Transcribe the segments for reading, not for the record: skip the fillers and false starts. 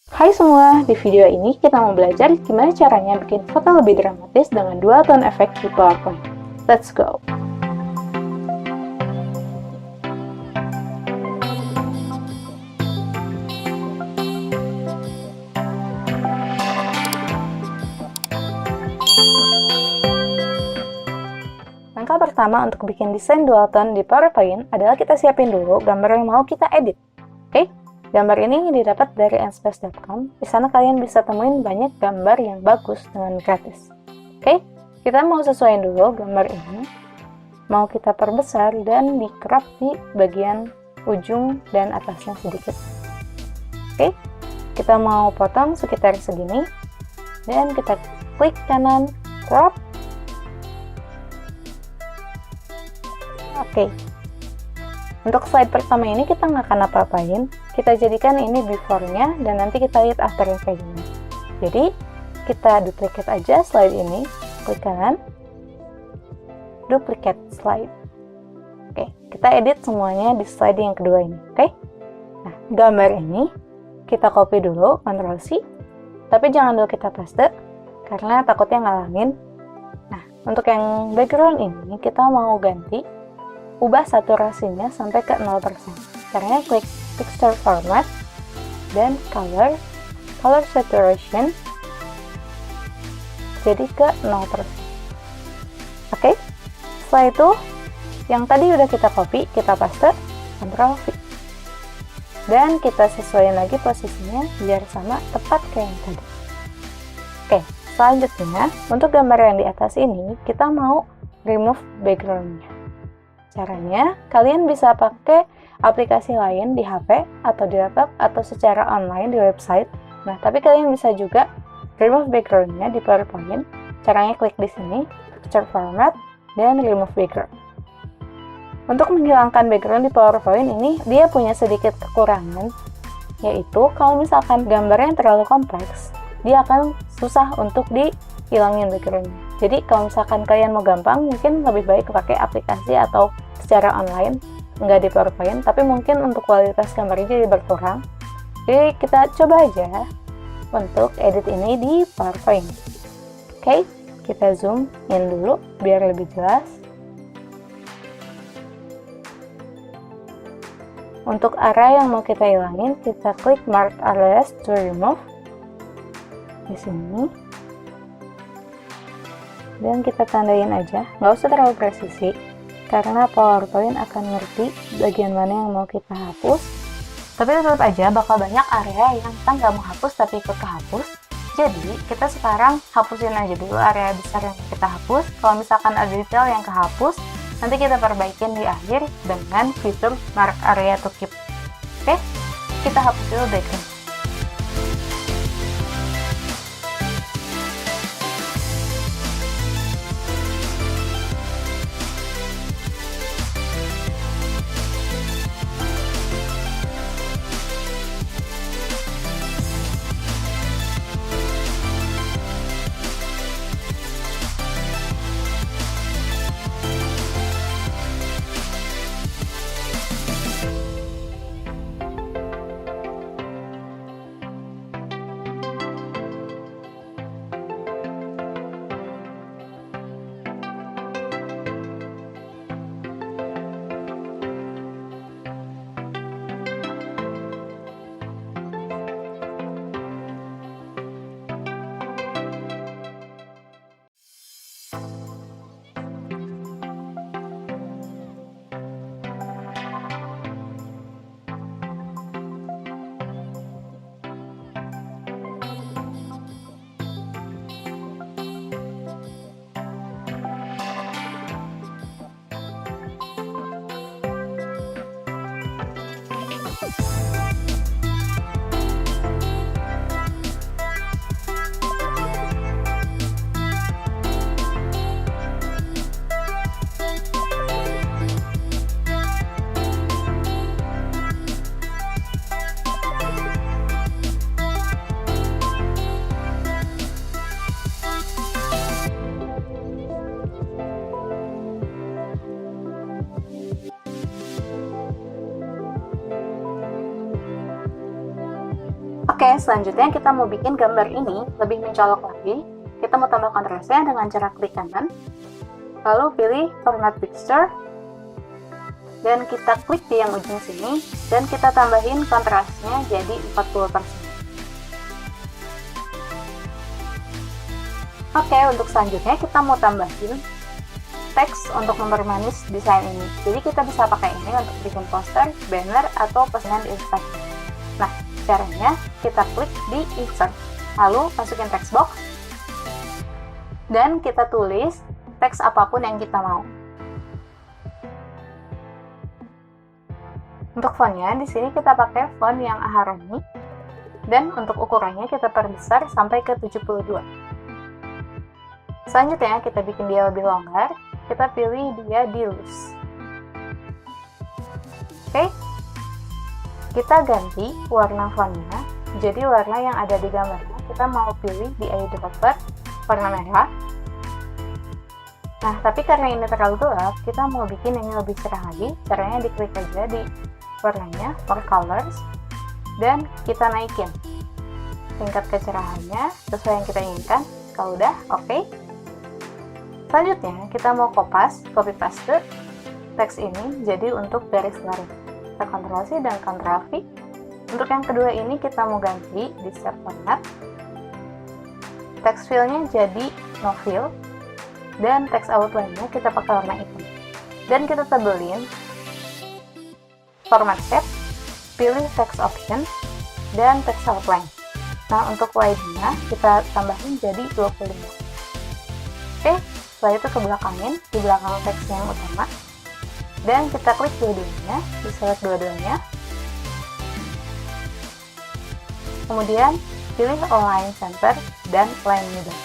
Hai semua, di video ini kita mau belajar gimana caranya bikin foto lebih dramatis dengan dual tone effect di PowerPoint. Let's go! Langkah pertama untuk bikin desain dual tone di PowerPoint adalah kita siapin dulu gambar yang mau kita edit. Oke? Gambar ini didapat dari nspace.com. Di sana kalian bisa temuin banyak gambar yang bagus dengan gratis. Oke? Kita mau sesuaiin dulu gambar ini. Mau kita perbesar dan di crop di bagian ujung dan atasnya sedikit. Oke? Kita mau potong sekitar segini. Dan kita klik kanan crop. Oke, untuk slide pertama ini kita nggak akan apa-apain, kita jadikan ini before-nya dan nanti kita lihat after-nya kayak gini. Jadi, kita duplicate aja slide ini, klik kanan, duplicate slide. Oke, kita edit semuanya di slide yang kedua ini, oke? Nah, gambar ini kita copy dulu, Ctrl+C, tapi jangan dulu kita paste, karena takutnya ngalangin. Nah, untuk yang background ini kita mau ganti, ubah saturasinya sampai ke 0%. Caranya klik Texture Format dan Color Saturation jadi ke 0%. Oke, setelah itu yang tadi udah kita copy, kita paste, Ctrl+V. Dan kita sesuaikan lagi posisinya biar sama tepat kayak yang tadi. Oke, selanjutnya untuk gambar yang di atas ini kita mau remove background-nya. Caranya, kalian bisa pakai aplikasi lain di HP atau di laptop atau secara online di website. Nah, tapi kalian bisa juga remove background-nya di PowerPoint. Caranya klik di sini, Picture Format, dan Remove Background. Untuk menghilangkan background di PowerPoint ini, dia punya sedikit kekurangan, yaitu kalau misalkan gambarnya terlalu kompleks, dia akan susah untuk dihilangin background-nya. Jadi kalau misalkan kalian mau gampang, mungkin lebih baik pakai aplikasi atau secara online, nggak di PowerPoint, tapi mungkin untuk kualitas gambarnya jadi berkurang. Jadi kita coba aja untuk edit ini di PowerPoint. Oke, kita zoom in dulu biar lebih jelas. Untuk area yang mau kita hilangin, kita klik Mark Areas to Remove di sini. Dan kita tandain aja, nggak usah terlalu presisi karena PowerPoint akan ngerti bagian mana yang mau kita hapus. Tapi tetap aja bakal banyak area yang kita nggak mau hapus tapi ikut kehapus. Jadi kita sekarang hapusin aja dulu area besar yang kita hapus. Kalau misalkan ada detail yang kehapus, nanti kita perbaikin di akhir dengan fitur Mark Area to Keep. Oke, kita hapus dulu background. selanjutnya kita mau bikin gambar ini lebih mencolok lagi. Kita mau tambah kontrasnya dengan cara klik kanan, lalu pilih Format Picture, dan kita klik di yang ujung sini, dan kita tambahin kontrasnya jadi 40%. Oke, untuk selanjutnya kita mau tambahin teks untuk mempermanis desain ini. Jadi kita bisa pakai ini untuk bikin poster, banner, atau postingan di Instagram. Nah, caranya kita klik di Insert, lalu masukin text box, dan kita tulis teks apapun yang kita mau. Untuk fontnya, di sini kita pakai font yang Aharoni, dan untuk ukurannya kita perbesar sampai ke 72. Selanjutnya, kita bikin dia lebih longgar, kita pilih dia di loose. Oke, kita ganti warna fontnya, jadi warna yang ada di gambarnya kita mau pilih di eyedropper warna merah. Nah, tapi karena ini terlalu gelap, kita mau bikin ini lebih cerah lagi. Caranya diklik aja di warnanya, More Colors, dan kita naikin tingkat kecerahannya sesuai yang kita inginkan. Kalau udah, oke. Selanjutnya, kita mau copy paste teks ini jadi untuk garis garis. Kita Ctrl C dan Ctrl V. Untuk yang kedua ini kita mau ganti di set format. Text fill-nya jadi no fill, dan text outline-nya kita pakai warna hitam. Dan kita tebelin format shape, pilih text option, dan text outline. Nah, untuk wide-nya kita tambahin jadi 25. Oke, setelah itu ke belakangin, di belakang teks yang utama, dan kita klik dua-duanya, diselect dua-duanya, kemudian pilih Align Center dan Line Middle.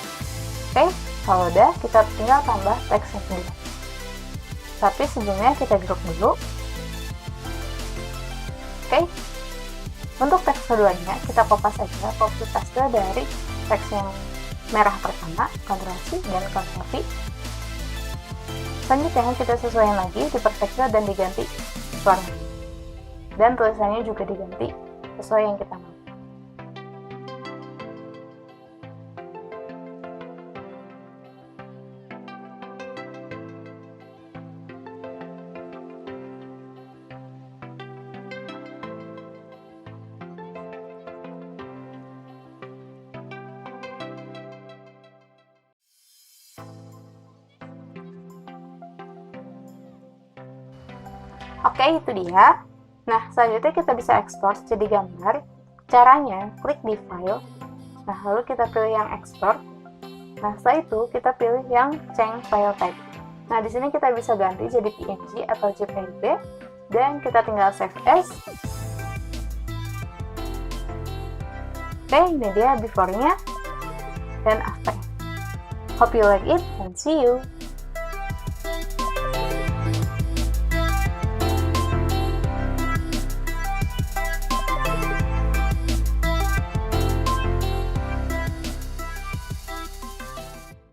Oke, kalau udah, kita tinggal tambah teks yang kedua. Tapi sebelumnya kita group dulu. Oke, untuk teks keduanya kita copy paste dari teks yang merah pertama, Ctrl C dan Ctrl V. Selanjutnya kita sesuaikan lagi di perteksturan dan diganti warna. Dan tulisannya juga diganti sesuai yang kita mau. Oke, itu dia. Nah, selanjutnya kita bisa ekspor jadi gambar. Caranya, klik di File. Nah, lalu kita pilih yang Export. Nah, setelah itu kita pilih yang Change File Type. Nah, di sini kita bisa ganti jadi PNG atau JPG, dan kita tinggal Save As. Oke, ini dia before-nya dan after. Hope you like it and see you!